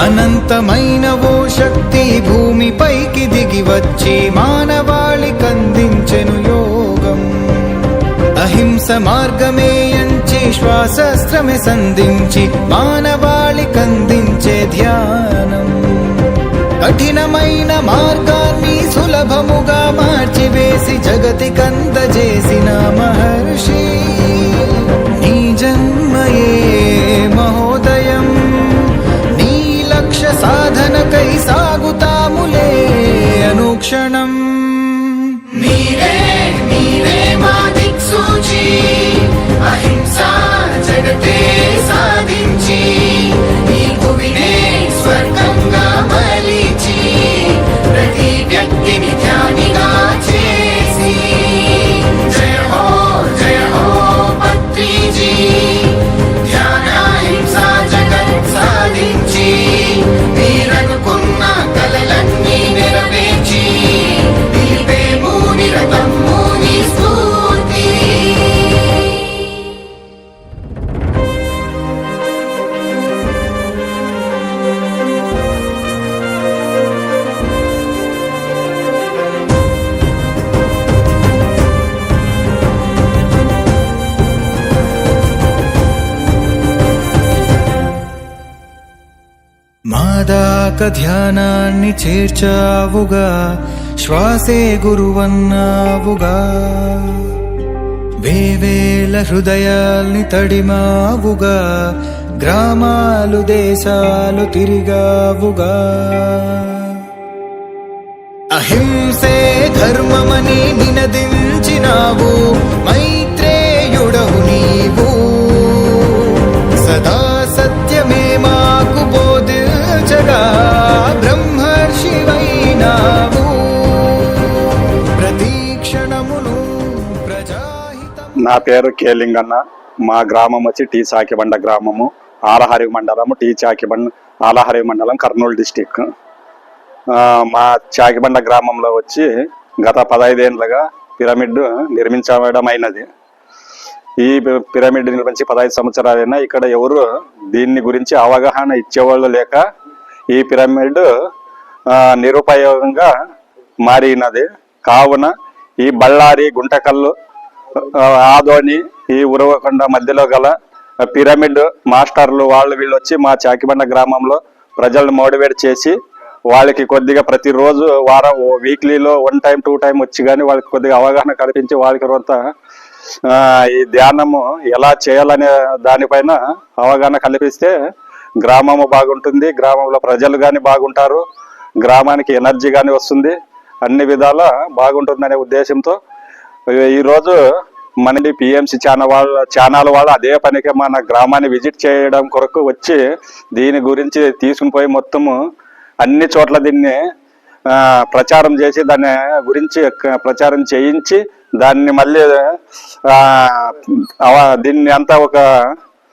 అనంతమైన ఓ శక్తి భూమిపైకి దిగి వచ్చి మానవాళికందించెను యోగం. అహింస మార్గమే ఎంచి శ్వాసస్త్రమే సంధించి మానవాళికందించే ధ్యానం. కఠినమైన మార్గాన్ని సులభముగా మార్చివేసి జగతికందజేసిన మహర్షి. నీ జన్మయే మహోదయం, నీ లక్ష్య సాధనకై సాగుతాములే అనుక్షణం. నీరే నీరే మా దిక్సూచి, అహింసా జగతే సాధించి ఈ భువినే స్వర్గంగా మలిచి ప్రతి వ్యక్తిని ధ్యానిగా చేసి. జయ హో పత్రిజీ, ధ్యాన హింసా జగత్ సాధించి మీరనుకున్న కలలన్నీ నెరవేర్చి నిలిపేము నిరతము నీ స్ఫూర్తి. మాదాక ధ్యానాన్ని చేర్చావుగా, శ్వాసే గురువన్నావుగా. వేవేల హృదయాల్ని తడిమావుగా, గ్రామాలు దేశాలు తిరిగావుగా. అహింసే ధర్మమని నినదించినావు, మైత్రేయుడవు నీవు. సదా సత్యమే మాకు బోధించగా బ్రహ్మర్షివైనావు. ప్రతి క్షణమును ప్రజాహితం. నా పేరు కే లింగన్న. మా గ్రామం వచ్చి టీ చాకిబండ గ్రామము, ఆలహరి మండలము. టీ చాకిబండ ఆలహరి మండలం, కర్నూలు డిస్టిక్. మా చాకిబండ గ్రామంలో వచ్చి గత 15 ఏళ్ళుగా పిరమిడ్ నిర్మించడం అయినది. ఈ పిరమిడ్ నిర్మించి 15 సంవత్సరాలైనా ఇక్కడ ఎవరు దీన్ని గురించి అవగాహన ఇచ్చేవాళ్ళు లేక ఈ పిరమిడ్ నిరుపయోగంగా మారినది. కావున ఈ బళ్ళారి, గుంటకల్లు, ఆదోని, ఈ ఉరవకొండ మధ్యలో గల పిరమిడ్ మాస్టర్లు వాళ్ళు వీళ్ళు వచ్చి మా చాకిబండ గ్రామంలో ప్రజలను మోటివేట్ చేసి వాళ్ళకి కొద్దిగా ప్రతిరోజు వారం వీక్లీలో 1 టైం 2 టైం వచ్చి కానీ వాళ్ళకి కొద్దిగా అవగాహన కల్పించి వాళ్ళకి కొంత ఈ ధ్యానము ఎలా చేయాలనే దానిపైన అవగాహన కల్పిస్తే గ్రామము బాగుంటుంది, గ్రామంలో ప్రజలు కానీ బాగుంటారు, గ్రామానికి ఎనర్జీ కానీ వస్తుంది, అన్ని విధాల బాగుంటుందనే ఉద్దేశంతో ఈరోజు మన పిఎంసి ఛానల్ వాళ్ళు అదే పనికి మన గ్రామాన్ని విజిట్ చేయడం కొరకు వచ్చి దీని గురించి తీసుకుని పోయి మొత్తము అన్ని చోట్ల దీన్ని ప్రచారం చేసి దాని గురించి ప్రచారం చేయించి దాన్ని మళ్ళీ దీన్ని అంతా ఒక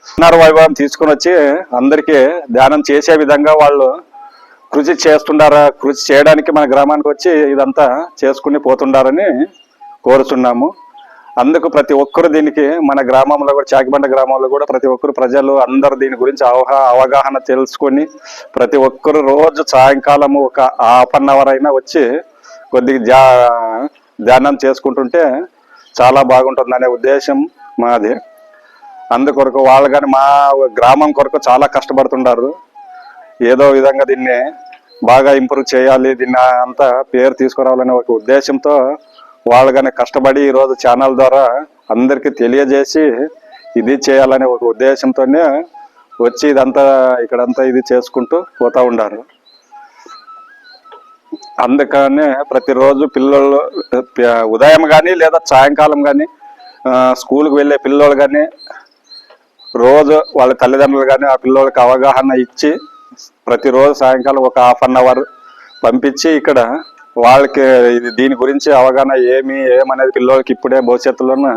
పునర్వైభవం తీసుకుని వచ్చి అందరికీ ధ్యానం చేసే విధంగా వాళ్ళు కృషి చేస్తుండారా. కృషి చేయడానికి మన గ్రామానికి వచ్చి ఇదంతా చేసుకుని పోతుండారని కోరుచున్నాము. అందుకు ప్రతి ఒక్కరు దీనికి మన గ్రామంలో కూడా, చాకిబండ గ్రామంలో కూడా ప్రతి ఒక్కరు ప్రజలు అందరు దీని గురించి అవగాహన తెలుసుకొని ప్రతి ఒక్కరు రోజు సాయంకాలము ఒక ½ అన్ అవర్ అయినా వచ్చి కొద్దిగా ధ్యానం చేసుకుంటుంటే చాలా బాగుంటుందనే ఉద్దేశం మాది. అందుకొరకు వాళ్ళు కానీ మా గ్రామం కొరకు చాలా కష్టపడుతుంటారు. ఏదో విధంగా దీన్ని బాగా ఇంప్రూవ్ చేయాలి, దీన్ని అంతా పేరు తీసుకురావాలనే ఒక ఉద్దేశంతో వాళ్ళు కానీ కష్టపడి ఈరోజు ఛానల్ ద్వారా అందరికీ తెలియజేసి ఇది చేయాలనే ఒక ఉద్దేశంతోనే వచ్చి ఇదంతా ఇక్కడంతా ఇది చేసుకుంటూ పోతూ ఉన్నారు. అందుకనే ప్రతిరోజు పిల్లలు ఉదయం కానీ లేదా సాయంకాలం కానీ స్కూల్కి వెళ్ళే పిల్లలు కానీ రోజు వాళ్ళ తల్లిదండ్రులు కానీ ఆ పిల్లలకి అవగాహన ఇచ్చి ప్రతిరోజు సాయంకాలం ఒక ½ అన్ అవర్ పంపించి ఇక్కడ వాళ్ళకి దీని గురించి అవగాహన ఏమనేది పిల్లలకి ఇప్పుడే భవిష్యత్తులోనే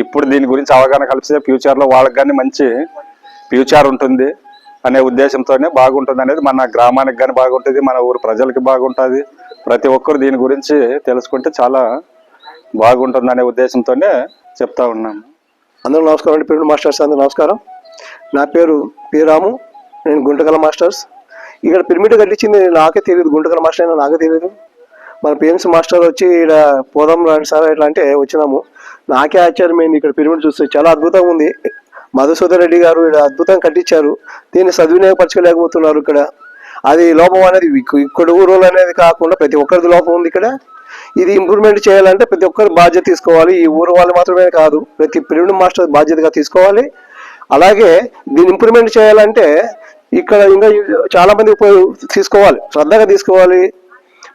ఇప్పుడు దీని గురించి అవగాహన కల్పిస్తే ఫ్యూచర్లో వాళ్ళకి కానీ మంచి ఫ్యూచర్ ఉంటుంది అనే ఉద్దేశంతోనే బాగుంటుంది అనేది. మన గ్రామానికి కానీ బాగుంటుంది, మన ఊరు ప్రజలకి బాగుంటుంది. ప్రతి ఒక్కరు దీని గురించి తెలుసుకుంటే చాలా బాగుంటుంది అనే ఉద్దేశంతోనే చెప్తా ఉన్నాము. అందరూ నమస్కారం అండి. పిరమిడ్ మాస్టర్స్ అందరూ నమస్కారం. నా పేరు పి రాము, నేను గుంటకల మాస్టర్స్. ఇక్కడ పిరమిడ్ కట్టించింది నాకే తెలియదు, గుంటకల్ మాస్టర్ అయినా నాకే తెలియదు. మన పిఎంసీ మాస్టర్ వచ్చి ఇక్కడ పోదాం రండి సార్ ఎట్లా అంటే వచ్చినాము. నాకే ఆశ్చర్యమైంది ఇక్కడ పిరమిడ్ చూస్తే, చాలా అద్భుతంగా ఉంది. మధుసూదన్ రెడ్డి గారు ఇక్కడ అద్భుతంగా కట్టించారు, దీన్ని సద్వినియోగపరచుకోలేకపోతున్నారు. ఇక్కడ అది లోపం అనేది ఇక్కడ ఊరోళ్ళు అనేది కాకుండా ప్రతి ఒక్కరిది లోపం ఉంది ఇక్కడ. ఇది ఇంప్రూవ్మెంట్ చేయాలంటే ప్రతి ఒక్కరు బాధ్యత తీసుకోవాలి. ఈ ఊరు వాళ్ళు మాత్రమే కాదు, ప్రతి పిరమిడ్ మాస్టర్ బాధ్యతగా తీసుకోవాలి. అలాగే దీన్ని ఇంప్రూవ్మెంట్ చేయాలంటే ఇక్కడ ఇంకా చాలా మంది తీసుకోవాలి, శ్రద్ధగా తీసుకోవాలి.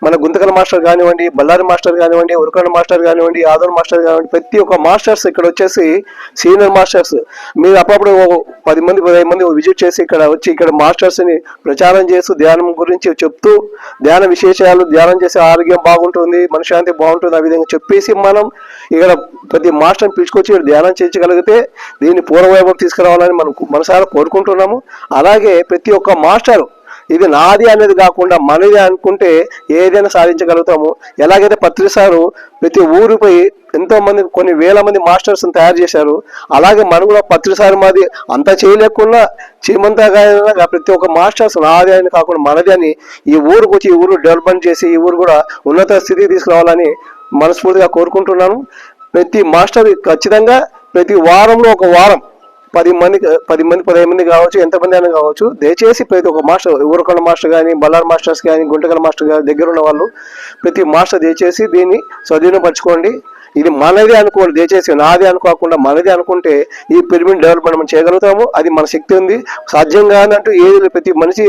మన గుంతకల్ మాస్టర్ కానివ్వండి, బళ్ళారి మాస్టర్ కానివ్వండి, ఉరకొండ మాస్టర్ కానివ్వండి, ఆదోన్ మాస్టర్ కానివ్వండి, ప్రతి ఒక్క మాస్టర్స్ ఇక్కడ వచ్చేసి సీనియర్ మాస్టర్స్. మీరు అప్పుడప్పుడు 10 మంది 15 మంది విజిట్ చేసి ఇక్కడ వచ్చి ఇక్కడ మాస్టర్స్ని ప్రచారం చేస్తూ ధ్యానం గురించి చెప్తూ ధ్యాన విశేషాలు, ధ్యానం చేసే ఆరోగ్యం బాగుంటుంది, మనశ్శాంతి బాగుంటుంది, ఆ విధంగా చెప్పేసి మనం ఇక్కడ ప్రతి మాస్టర్ని పిలుచుకొచ్చి ఇక్కడ ధ్యానం చేయించగలిగితే దీన్ని పూర్వవైభవం తీసుకురావాలని మనం మనసారా కోరుకుంటున్నాము. అలాగే ప్రతి ఒక్క మాస్టర్ ఇది నాది అనేది కాకుండా మనది అనుకుంటే ఏదైనా సాధించగలుగుతాము. ఎలాగైతే పత్రి సారు ప్రతి ఊరిపై ఎంతో మంది కొన్ని వేల మంది మాస్టర్స్ తయారు చేశారు, అలాగే మనం కూడా పత్రి సారు మాది అంత చేయలేకుండా శ్రీమంతగా ప్రతి ఒక్క మాస్టర్స్ నాది అని కాకుండా మనది అని ఈ ఊరికి వచ్చి ఈ ఊరు డెవలప్మెంట్ చేసి ఈ ఊరు కూడా ఉన్నత స్థితికి తీసుకురావాలని మనస్ఫూర్తిగా కోరుకుంటున్నాను. ప్రతి మాస్టర్ ఖచ్చితంగా ప్రతి వారంలో ఒక వారం 10 మంది 15 మంది కావచ్చు, ఎంతమంది అయినా కావచ్చు, దయచేసి ప్రతి ఒక్క మాస్టర్, ఊరకొండ మాస్టర్ కానీ, బళ్ళారి మాస్టర్స్ కానీ, గుంటకల్ మాస్టర్ కానీ దగ్గర ఉన్న వాళ్ళు ప్రతి మాస్టర్ దయచేసి దీన్ని సద్వినియోగపరచుకోండి. ఇది మనది అనుకోండి, దయచేసి నాది అనుకోకుండా మనది అనుకుంటే ఈ పిరమిడ్ డెవలప్మెంట్ మనం చేయగలుగుతాము. అది మన శక్తి ఉంది. సాధ్యం కాదంటూ ఏది ప్రతి మనిషి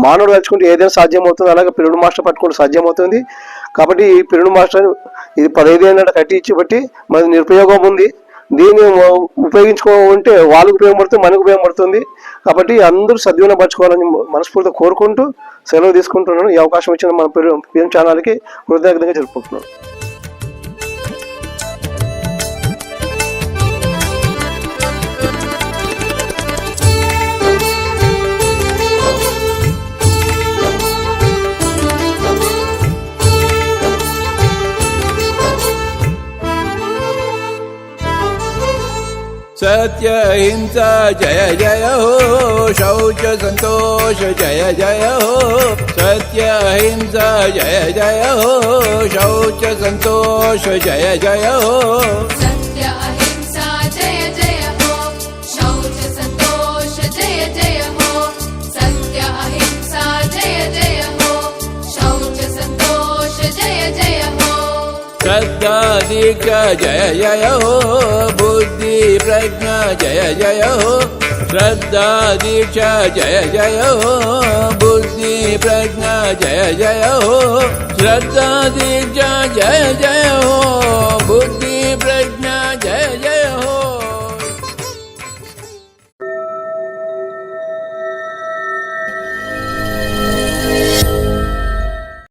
మానవుడు తలుచుకుంటే ఏదైనా సాధ్యం అవుతుంది. అలాగే పిరమిడ్ మాస్టర్ పట్టుకుంటే సాధ్యం అవుతుంది. కాబట్టి ఈ పిరమిడ్ మాస్టర్ ఇది 15 ఏళ్ళ కట్టి ఇచ్చి బట్టి మన నిరుపయోగం ఉంది. దీన్ని ఉపయోగించుకుంటే వాళ్ళకు ఉపయోగపడుతుంది, మనకు ఉపయోగపడుతుంది. కాబట్టి అందరూ సద్వినియోగపరచుకోవాలని మనస్ఫూర్తిగా కోరుకుంటూ సెలవు తీసుకుంటున్నాను. ఈ అవకాశం ఇచ్చిన మన పిఎం ఛానల్కి కృతజ్ఞతగా జరుపుకుంటున్నాను. सत्य हिंसा जय जय हो, शौच संतोष जय जय हो. सत्य हिंसा जय जय हो, शौच संतोष जय जय हो. सत्य अहिंसा जय जय हो, शौच संतोष जय जय हो. सत्य अहिंसा जय जय हो, शौच संतोष जय जय हो. श्रद्धा दीक्षा जय जय हो, बुद्धि प्रज्ञा जय जय हो. श्रद्धा दीक्षा जय जय हो, बुद्धि प्रज्ञा जय जय हो. श्रद्धा दीक्षा जय जय